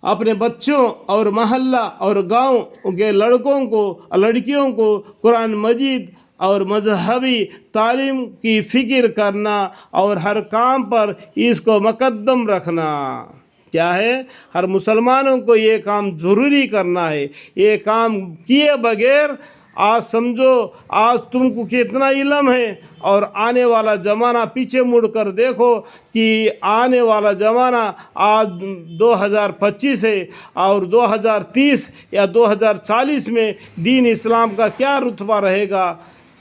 अपने बच्चों और महल्ला और गांव के लड़कों को लड़कियों को कुरान मजीद और मजहबी तालीम की फ़िक्र करना और हर काम पर इसको मुकद्दम रखना। क्या है? हर मुसलमानों को ये काम ज़रूरी करना है। ये काम किए बगैर आज समझो आज तुमको कितना इल्म है और आने वाला ज़माना पीछे मुड़ कर देखो कि आने वाला ज़माना आज 2025 है और 2030 या 2040 में दीन इस्लाम का क्या रुतबा रहेगा।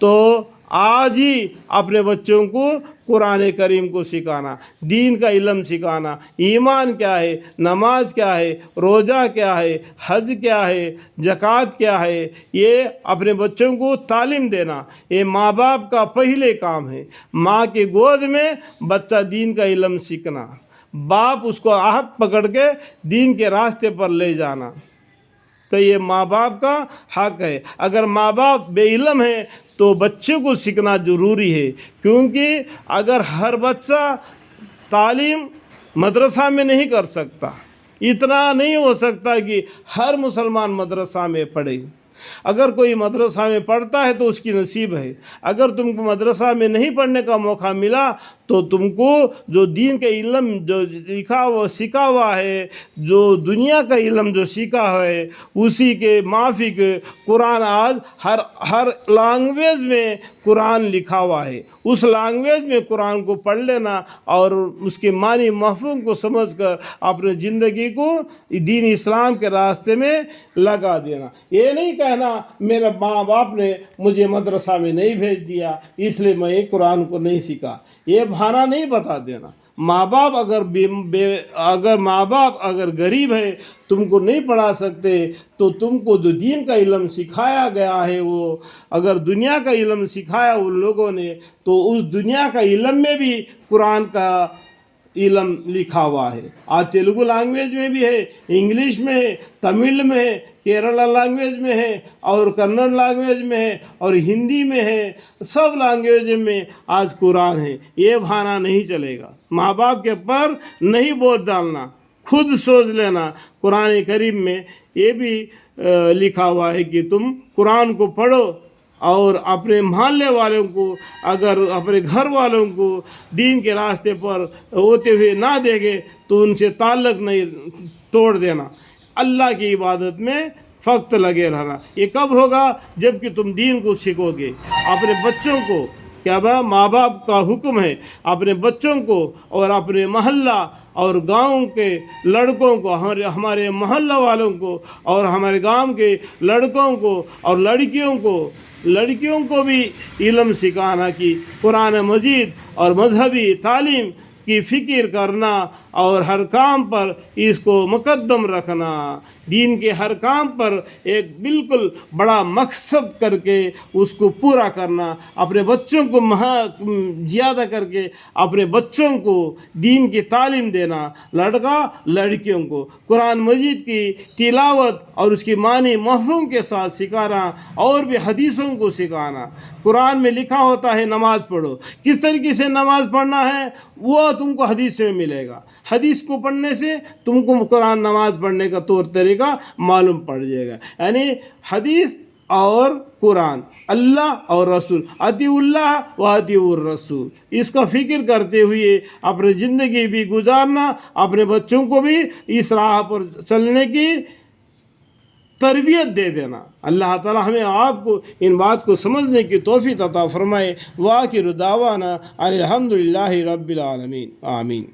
तो आज ही अपने बच्चों को कुरान करीम को सिखाना, दीन का इल्म सिखाना, ईमान क्या है, नमाज क्या है, रोज़ा क्या है, हज क्या है, ज़कात क्या है, ये अपने बच्चों को तालीम देना ये माँ बाप का पहले काम है। माँ की गोद में बच्चा दीन का इल्म सीखना, बाप उसको हाथ पकड़ के दीन के रास्ते पर ले जाना, तो ये माँ बाप का हक है। अगर माँ बाप बेइल्म है तो बच्चे को सीखना ज़रूरी है, क्योंकि अगर हर बच्चा तालीम मदरसा में नहीं कर सकता, इतना नहीं हो सकता कि हर मुसलमान मदरसा में पढ़े। अगर कोई मदरसा में पढ़ता है तो उसकी नसीब है। अगर तुमको मदरसा में नहीं पढ़ने का मौका मिला तो तुमको जो दीन के इल्म जो लिखा हुआ सीखा हुआ है, जो दुनिया का इल्म जो सीखा है, उसी के माफिक कुरान आज हर लैंग्वेज में कुरान लिखा हुआ है। उस लैंग्वेज में कुरान को पढ़ लेना और उसके मानी मफ़हूम को समझकर अपने ज़िंदगी को दीन इस्लाम के रास्ते में लगा देना। ये नहीं कहना मेरे माँ बाप ने मुझे मदरसा में नहीं भेज दिया इसलिए मैं कुरान को नहीं सीखा, ये बहाना नहीं बता देना। माँ बाप अगर गरीब है, तुमको नहीं पढ़ा सकते, तो तुमको जो दीन का इल्म सिखाया गया है वो अगर दुनिया का इल्म सिखाया उन लोगों ने, तो उस दुनिया का इल्म में भी कुरान का इल्म लिखा हुआ है। आज तेलुगु लैंग्वेज में भी है, इंग्लिश में है, तमिल में है, केरला लैंग्वेज में है और कन्नड़ लैंग्वेज में है और हिंदी में है, सब लैंग्वेज में आज कुरान है। ये बहाना नहीं चलेगा। माँ बाप के पर नहीं बोझ डालना, खुद सोच लेना। कुरान करीम में ये भी लिखा हुआ है कि तुम कुरान को पढ़ो और अपने मोहल्ले वालों को, अगर अपने घर वालों को दीन के रास्ते पर होते हुए ना देखे तो उनसे ताल्लुक़ नहीं तोड़ देना। अल्लाह की इबादत में फ़क्त लगे रहना। ये कब होगा? जबकि तुम दीन को सीखोगे। अपने बच्चों को क्या माँ बाप का हुक्म है अपने बच्चों को और अपने मोहल्ला और गांव के लड़कों को, हमारे मोहल्ला वालों को और हमारे गांव के लड़कों को और लड़कियों को भी इल्म सिखाना कि कुरान मजीद और मजहबी तालीम की फ़िक्र करना और हर काम पर इसको मुकद्दम रखना। दीन के हर काम पर एक बिल्कुल बड़ा मकसद करके उसको पूरा करना। अपने बच्चों को ज़्यादा करके अपने बच्चों को दीन की तालीम देना। लड़का लड़कियों को कुरान मजीद की तिलावत और उसकी मानी मफ़हूम के साथ सिखाना और भी हदीसों को सिखाना। कुरान में लिखा होता है नमाज़ पढ़ो, किस तरीके से नमाज़ पढ़ना है वो तुमको हदीस में मिलेगा। हदीस को पढ़ने से तुमको कुरान नमाज़ पढ़ने का तौर तरीका मालूम पड़ जाएगा। यानी हदीस और कुरान, अल्लाह और रसूल, अतीउल्लाह व अतीउर रसूल, इसका फ़िक्र करते हुए अपनी ज़िंदगी भी गुजारना, अपने बच्चों को भी इस राह पर चलने की तरबियत दे देना। अल्लाह ताला हमें आपको इन बात को समझने की तौफीक अता फरमाए। वाखिर दावाना अल्हम्दुलिल्लाहि रब्बिल आलमीन। आमीन।